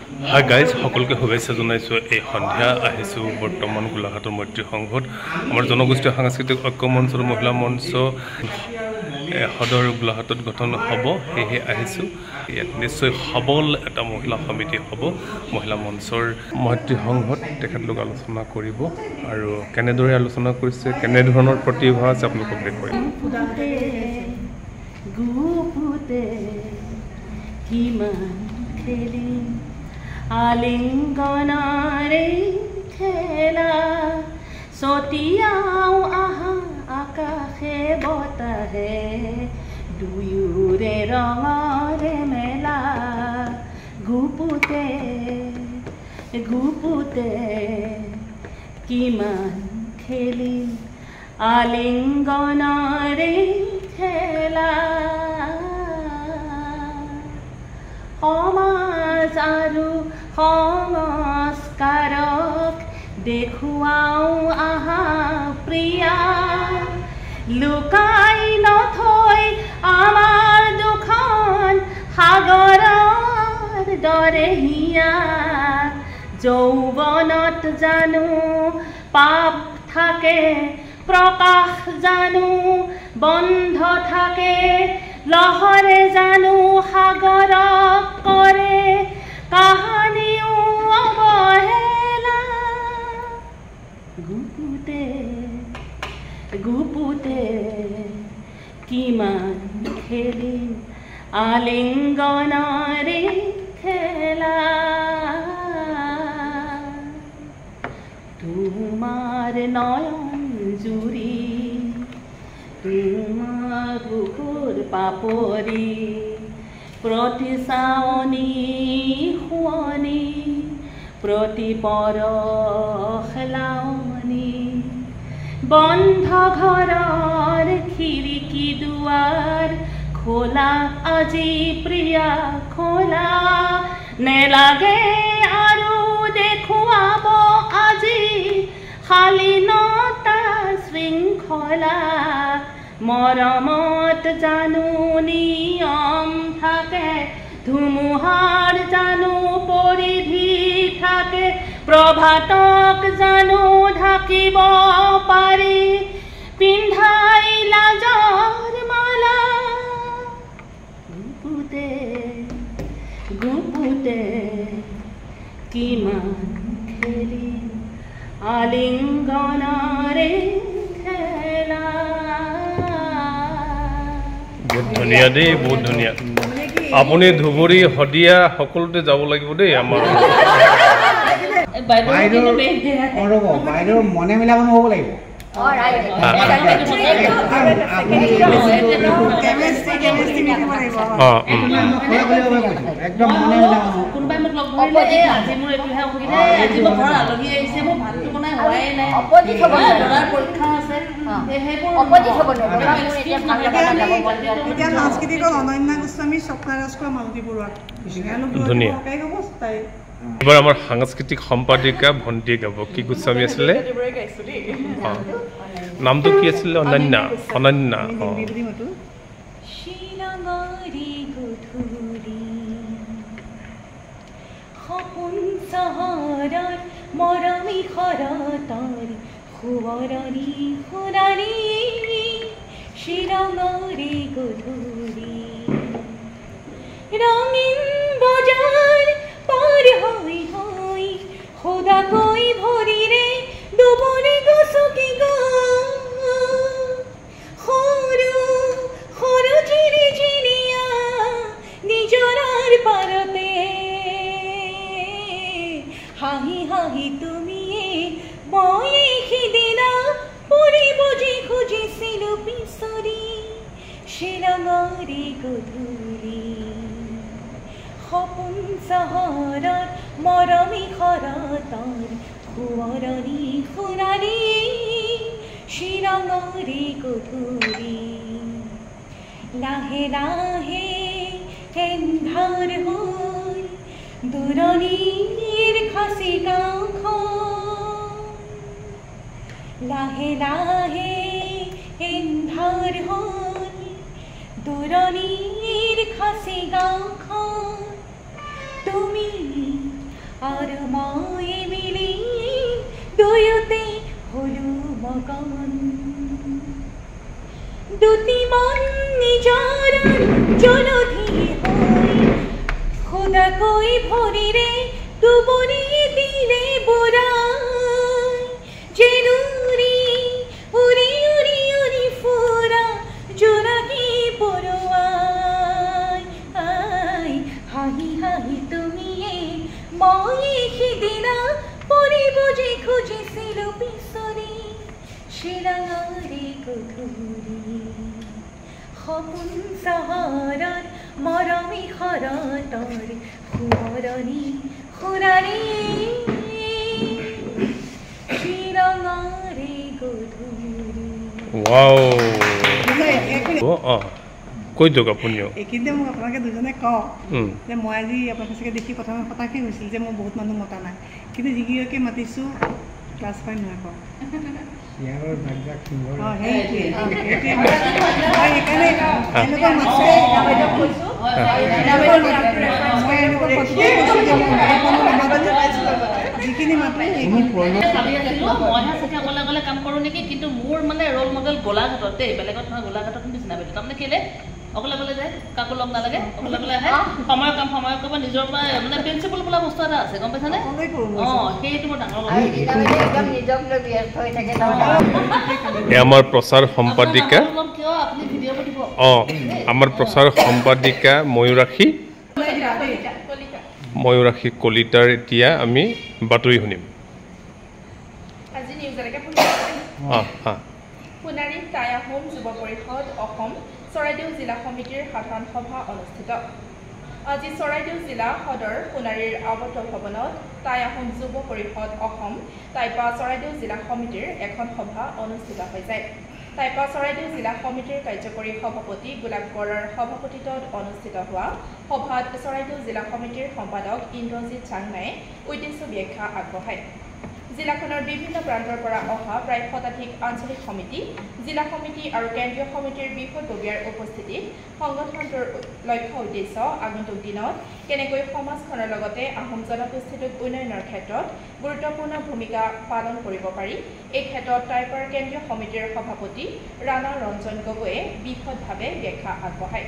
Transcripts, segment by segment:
Hi guys সকলকে শুভেচ্ছা জনাইছোঁ এই সন্ধিয়া আহিছোঁ বৰ্তমান গোলাঘাটৰ মৈত্ৰী সংঘত আমাৰ জনগোষ্ঠীয় সাংস্কৃতিক ঐক্য মঞ্চৰ মহিলা মঞ্চ সদৰ গোলাঘাটত গঠন হ'ব সেয়েহে আহিছোঁ ইয়াত নিশ্চয় সবল এটা মহিলা সমিতি হ'ব মহিলা মঞ্চৰ মৈত্ৰী সংঘত তেখেতলোক আলোচনা কৰিব আৰু কেনেদৰে আলোচনা কৰিছে কেনেধৰণৰ প্ৰতিভা আছে আপোনালোকক দেখুৱাই আলিঙ্গনাৰে খেলা সতিয়াও আহা আকাশে বতাহে দুয়োৰে ৰঙৰে মেলা গুপুতে গুপুতে কিমান খেলিম আলিঙ্গনাৰে খেলা সমাজ আৰু সংস্কাৰক দেখুৱাও আহা প্ৰিয়া লুকাই নথৈ আমাৰ দুখন সাগৰৰ দৰে হিয়া যৌৱনত জানো পাপ থাকে প্ৰকাশ জানো বন্ধ থাকে লহৰে জানো সাগৰক কৰে কাহানিও অৱহেলা গুপুতে গুপুতে কিমান খেলিম আলিঙ্গনাৰে খেলা তোমাৰ নয়ন জুৰি তোমাৰ বুকুৰ পাপৰি প্ৰতি চাৱনি শুৱনি প্ৰতি পৰশ লাৱনি বন্ধ ঘৰৰ খিৰিকী দুৱাৰ খোলা আজি প্ৰিয়া খোলা নেলাগে আৰু দেখুৱাব আজি শালীনতা শৃংখলা মৰমত জানো নিয়ম থাকে ধুমুহাৰ জানো পৰিধি থাকে প্ৰভাতক জানো ঢাকিব পাৰি পিন্ধাই লাজৰ মালা গুপুতে গুপুতে কিমান খেলিম আলিঙ্গনাৰে খেলা বহুত ধুনীয়া দেই বহুত ধুনীয়া আপুনি ধুবুৰী শদিয়া সকলোতে যাব লাগিব দেই আমাৰ বাইদেউ মনে মিলাব নহ'ব লাগিব একদম কোনোবাই মোক লগ ধৰিলে আজি মোৰ এইটোহে অসুবিধা আজি মোৰ ঘৰ আলহী আহিছে মোৰ ভাতটো বনাই হোৱাই নাই ল'ৰাৰ পৰীক্ষা আছে এতিয়া সাংস্কৃতিক অনন্যা গোস্বামী স্বপ্নাৰাজকৰ মালতী বৰুৱা ধুনীয়া এবাৰ আমাৰ সাংস্কৃতিক সম্পাদিকা ভণ্টি গাব কি গোস্বামী আছিলে নামটো কি আছিলে অনন্যা অনন্যা সপোন চহৰৰ মৰমী শৰতৰ সুৱৰণী সোণালী শিৰঙৰে গধূলি ৰঙীন বজাৰ পাৰ হৈ হৈ সদাকৈ ভৰিৰে দুবৰি গছকি সৰু সৰু ঝিৰি ঝিৰিয়া নিজৰাৰ পাৰতে হাঁহি হাঁহি তুমিয়ে মই সিদিনা পৰিব যি খুজিছিলো পিছৰি শিলঙৰে গধূলি সপোন চহৰত মৰমী শৰতৰ সুৱৰণী সোণালী শিলঙৰে গধূলি লাহে লাহে এন্ধাৰ হৈ দূৰণিৰ খাচী গাঁওখন লাহে লাহে এন্ধাৰ হৈ দূৰণিৰ খাচী গাঁওখন তুমি আর মায়ে মিলে দুয়োতে হলো মগন দুটি মন নিজর জলধি হয় খোদা কই ভরি রে তুবরি দিলে বোরাই জেনুরি উরি উরি উরি ফোরা জোরাকি পরোয়াই আই হাহি হাহি তুমি এ মায়ে সিদিনা পরিব যে খুঁজিছিল পিছনে শিলাঙারে গধূলি সপোন চাহারাত মৰমী শৰতৰ সোঁৱৰণি সোণালী শিলঙৰে গধূলি ৱাও কৈ দিয়ক আপুনিও এইখিনিতে মোক আপোনালোকে দুজনে কওঁ যে মই আজি আপোনাক সঁচাকৈ দেখি প্ৰথমে হতাশে হৈছিল যে মই বহুত মানুহ মতা নাই কিন্তু যিকেইগৰাকী মাতিছোঁ ক্লাছ 5 নহয় কওঁ ইয়াৰ ভাগ্যক সিংহৰ যিখিনি মাতে গলে কাম কৰোঁ নেকি কিন্তু মোৰ মানে ৰোল মডেল গোলাঘাটত দেই বেলেগত নহয় গোলাঘাটত নিচিনা বাইদেউ তাৰমানে কেলে অকলে অকলে যায় কাকো লগ নালাগে অকলে অকলে আহে সময়ৰ কাম সময় কৰিব নিজৰ পৰা মানে প্ৰিন্সিপাল বোলা বস্তু এটা আছে গম পাইছানে সেইটো মোৰ ডাঙৰ আমাৰ প্ৰচাৰ সম্পাদিকা আমাৰ প্ৰচাৰ সম্পাদিকা ময়ূৰাক্ষী কলিতাৰ এতিয়া আমি বাতৰি শুনিম সোণাৰী টাই আহোম যুৱ পৰিষদ অসম চৰাইদেউ জিলা সমিতিৰ সাধাৰণ সভা অনুষ্ঠিত আজি চৰাইদেউ জিলা সদৰ সোণাৰীৰ আৱত ভৱনত টাই আহোম যুৱ পৰিষদ অসম টাইপা চৰাইদেউ জিলা সমিতিৰ এখন সভা অনুষ্ঠিত হৈ যায় টাইপা চৰাইদেউ জিলা সমিতিৰ কাৰ্যকৰী সভাপতি গোলাপ বৰাৰ সভাপতিত্বত অনুষ্ঠিত হোৱা সভাত চৰাইদেউ জিলা সমিতিৰ সম্পাদক ইন্দ্ৰজিৎ চাংমাই উদ্দেশ্য ব্যাখ্যা আগবঢ়ায় জিলাখনৰ বিভিন্ন প্ৰান্তৰ পৰা অহা প্ৰায় শতাধিক আঞ্চলিক সমিতি জিলা সমিতি আৰু কেন্দ্ৰীয় সমিতিৰ বিষয়ববীয়াৰ উপস্থিতিত সংগঠনটোৰ লক্ষ্য উদ্দেশ্য আগন্তুক দিনত কেনেকৈ সমাজখনৰ লগতে আহোম জনগোষ্ঠীটোক উন্নয়নৰ ক্ষেত্ৰত গুৰুত্বপূৰ্ণ ভূমিকা পালন কৰিব পাৰি এই ক্ষেত্ৰত টাইপাৰ কেন্দ্ৰীয় সমিতিৰ সভাপতি ৰাণা ৰঞ্জন গগৈয়ে বিশদভাৱে ব্যাখ্যা আগবঢ়ায়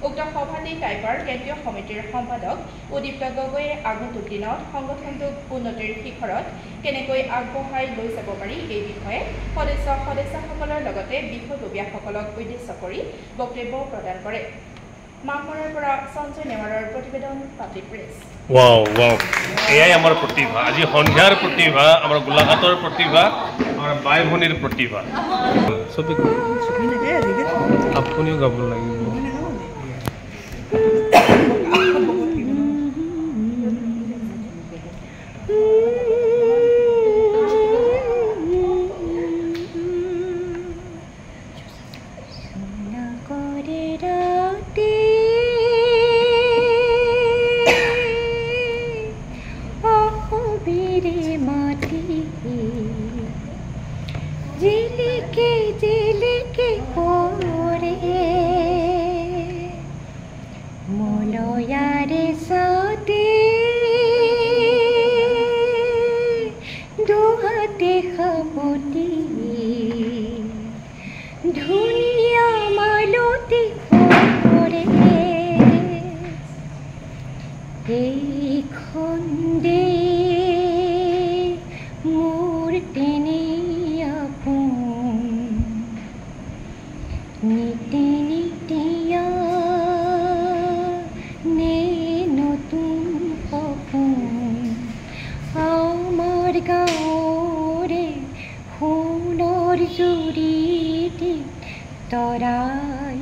উক্ত সভাতেই টাইপাৰ কেন্দ্ৰীয় সমিতিৰ সম্পাদক উদীপ্ত গগৈয়ে আগন্তুক দিনত সংগঠনটোক উন্নতিৰ শিখৰত কেনেকৈ আগবঢ়াই লৈ যাব পাৰি এই বিষয়ে সদস্যসকলৰ লগতে বিষয়ববীয়াসকলক উদ্দেশ্য কৰি বক্তব্য প্ৰদান কৰে মাহমৰাৰ পৰা সঞ্জয় নেৱাৰৰ প্ৰতিবেদন পাব্লিক প্ৰেছ এয়াই আমাৰ প্ৰতিভা আজি সন্ধিয়াৰ প্ৰতিভা আমাৰ গোলাঘাটৰ প্ৰতিভা আমাৰ বাই ভনীৰ প্ৰতিভা আপুনিও গাব লাগিব তৰাই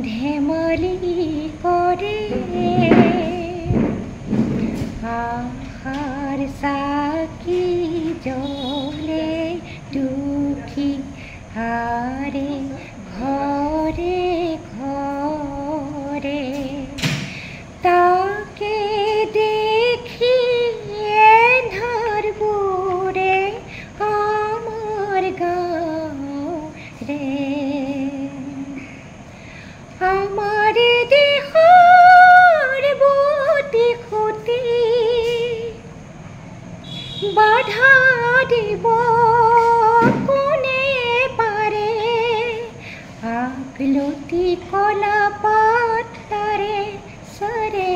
ধেমালি কৰে আশাৰ চাকি জ্বলে দুখী হাৰে ঘৰে ঘৰে তাকে দেখি এন্ধাৰবোৰে আমাৰ গাঁৱৰে আমাৰ দেহৰ বতি খুতি বাধা দিব কোনে পাৰে আগলতি কলা পাত তাৰে সৰে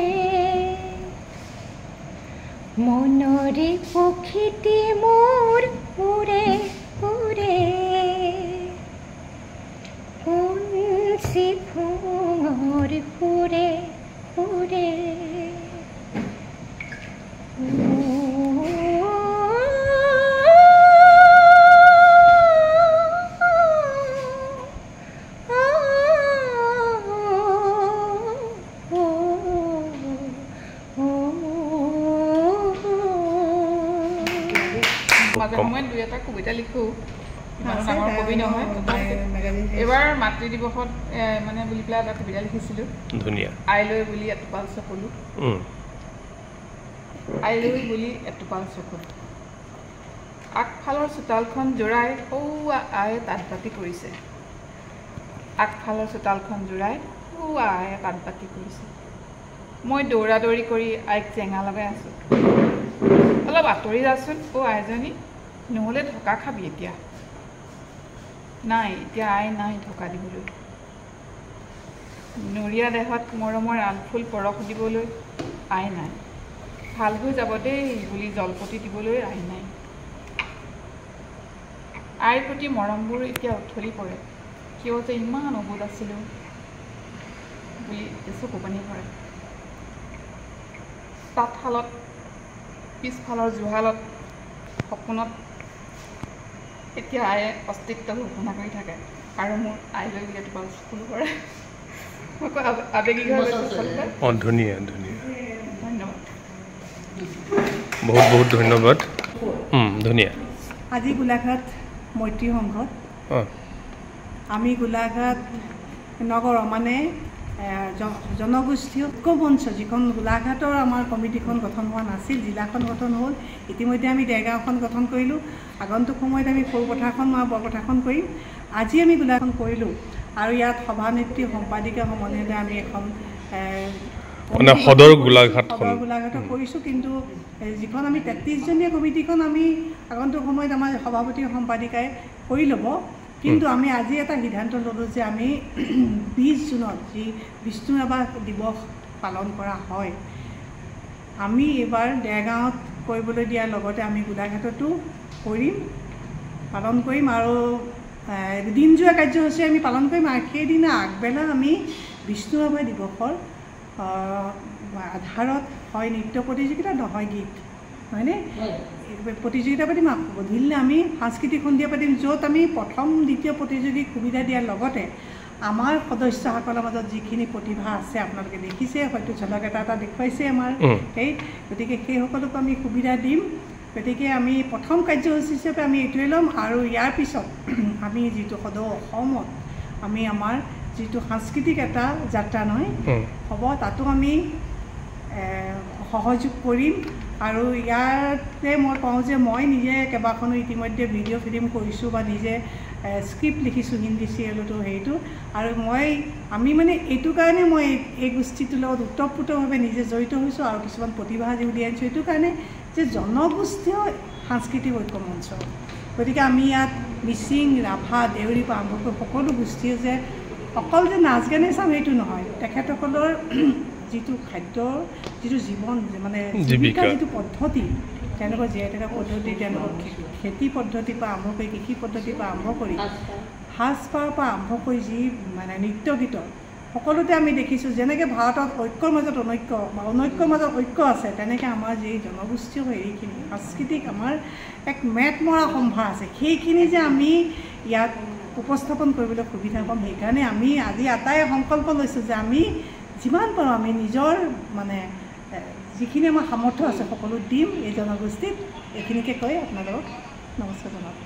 মনৰে পক্ষীটি মোৰ উৰে উৰে কোনচি ফুঙৰ ফুৰে ফুৰে মাজে সময়ত দুই এটা কবিতা লিখোঁ ইমানো ডাঙৰ কবি নহয় এইবাৰ মাতৃ দিৱসত মানে বুলি পেলাই এটা কবিতা লিখিছিলোঁ ধুনীয়া আইলৈ বুলি এটোপাল চকুলো আইলৈ বুলি এটোপাল চকুলো আগফালৰ চোতালখন জোৰাই সৌ আয়ে তাঁত বাতি কৰিছে আগফালৰ চোতালখন জোৰাই সৌ আয়ে তাঁত বাতি কৰিছে মই দৌৰা দৌৰি কৰি আইক জেঙা লগাই আছোঁ অলপ আঁতৰি যাচোন আইজনী নহ'লে ঢকা খাবি এতিয়া নাই এতিয়া আই নাই ঢকা দিবলৈ নৰীয়া দেহত মৰমৰ আলফুল পৰশ দিবলৈ আই নাই ভাল হৈ যাব দেই বুলি জলপতি দিবলৈ আই নাই আইৰ প্ৰতি মৰমবোৰ এতিয়া উঠলি পৰে কিয় যে ইমান অবুধ আছিলোঁ বুলি চকুপানী পৰে তাঁতশালত পিছফালৰ জুহালত সপোনত এতিয়া আয়ে অস্তিত্ব ঘোষণা কৰি থাকে আৰু মোৰ আইলৈ বুলি এটোপাল চকুলো কৰে আবেগিক ধুনীয়া ধুনীয়া ধন্যবাদ বহুত বহুত ধন্যবাদ ধুনীয়া আজি গোলাঘাট মৈত্ৰী সংঘত আমি গোলাঘাট নগৰ মানে জনগোষ্ঠী ঐক্য মঞ্চ যিখন গোলাঘাটৰ আমাৰ কমিটিখন গঠন হোৱা নাছিল জিলাখন গঠন হ'ল ইতিমধ্যে আমি দেৰগাঁওখন গঠন কৰিলোঁ আগন্তুক সময়ত আমি সৰুপথাৰখন বৰপথাৰখন কৰিম আজি আমি গোলাঘাটখন কৰিলোঁ আৰু ইয়াত সভানেত্ৰী সম্পাদিকা সমন্বয়েৰে আমি এখন সদৰ গোলাঘাট কৰিছোঁ কিন্তু যিখন আমি 33জনীয়া কমিটিখন আমি আগন্তুক সময়ত আমাৰ সভাপতি সম্পাদিকাই কৰি ল'ব কিন্তু আমি আজি এটা সিদ্ধান্ত ল'লোঁ যে আমি 20 জুনত যি বিষ্ণু ৰাভা দিৱস পালন কৰা হয় আমি এইবাৰ দেৰগাঁৱত কৰিবলৈ দিয়াৰ লগতে আমি গোলাঘাটতো পালন কৰিম আৰু দিনজোৰা কাৰ্যসূচী আমি পালন কৰিম আৰু সেইদিনা আগবেলা আমি বিষ্ণু ৰাভা দিৱসৰ আধাৰত হয় নৃত্য প্ৰতিযোগিতা নহয় গীত হয়নে প্ৰতিযোগিতা পাতিম গধূলি আমি সাংস্কৃতিক সন্ধিয়া পাতিম য'ত আমি প্ৰথম দ্বিতীয় প্ৰতিযোগীক সুবিধা দিয়াৰ লগতে আমাৰ সদস্যসকলৰ মাজত যিখিনি প্ৰতিভা আছে আপোনালোকে দেখিছে হয়তো ঝলক এটা দেখুৱাইছে আমাৰ গতিকে সেই সকলোকে আমি সুবিধা দিম গতিকে আমি প্ৰথম কাৰ্যসূচী হিচাপে আমি এইটোৱে ল'ম আৰু ইয়াৰ পিছত আমি যিটো সদৌ অসমত আমি আমাৰ যিটো সাংস্কৃতিক এটা যাত্ৰা নহয় হ'ব তাতো আমি সহযোগ কৰিম আৰু ইয়াতে মই কওঁ যে মই নিজে কেইবাখনো ইতিমধ্যে ভিডিঅ' ফিল্ম কৰিছোঁ বা নিজে স্ক্ৰিপ্ট লিখিছোঁ হিন্দী চিৰিয়েলতো হেৰিটো আৰু আমি মানে এইটো কাৰণে মই এই গোষ্ঠীটোৰ লগত ওতঃপ্ৰোতভাৱে নিজে জড়িত হৈছোঁ আৰু কিছুমান প্ৰতিভা আজি উলিয়াই আনিছোঁ এইটো কাৰণে যে জনগোষ্ঠীয় সাংস্কৃতিক ঐক্য মঞ্চ গতিকে আমি ইয়াত মিচিং ৰাভা দেউৰী পৰা আৰম্ভ কৰি সকলো গোষ্ঠীয়ে যে অকল যে নাচ গানে চাম সেইটো নহয় তেখেতসকলৰ যিটো খাদ্যৰ যিটো জীৱন মানে জীৱিকাৰ যিটো পদ্ধতি তেওঁলোকৰ জীয়াই থকা পদ্ধতি তেওঁলোকৰ খেতি পদ্ধতিৰ পৰা আৰম্ভ কৰি কৃষি পদ্ধতিৰ পৰা আৰম্ভ কৰি সাজপাৰৰ পৰা আৰম্ভ কৰি যি মানে নৃত্য গীত সকলোতে আমি দেখিছোঁ যেনেকৈ ভাৰতত ঐক্যৰ মাজত অনৈক্য বা অনৈক্যৰ মাজত ঐক্য আছে তেনেকৈ আমাৰ যি জনগোষ্ঠীয় হেৰিখিনি সাংস্কৃতিক আমাৰ এক মেট মৰা সম্ভাৰ আছে সেইখিনি যে আমি ইয়াত উপস্থাপন কৰিবলৈ সুবিধা পাম সেইকাৰণে আমি আজি এটাই সংকল্প লৈছোঁ যে আমি যিমান পাৰোঁ আমি নিজৰ মানে যিখিনি আমাৰ সামৰ্থ্য আছে সকলো দিম এই জনগোষ্ঠীত এইখিনিকে কৈ আপোনালোকক নমস্কাৰ জনাওঁ।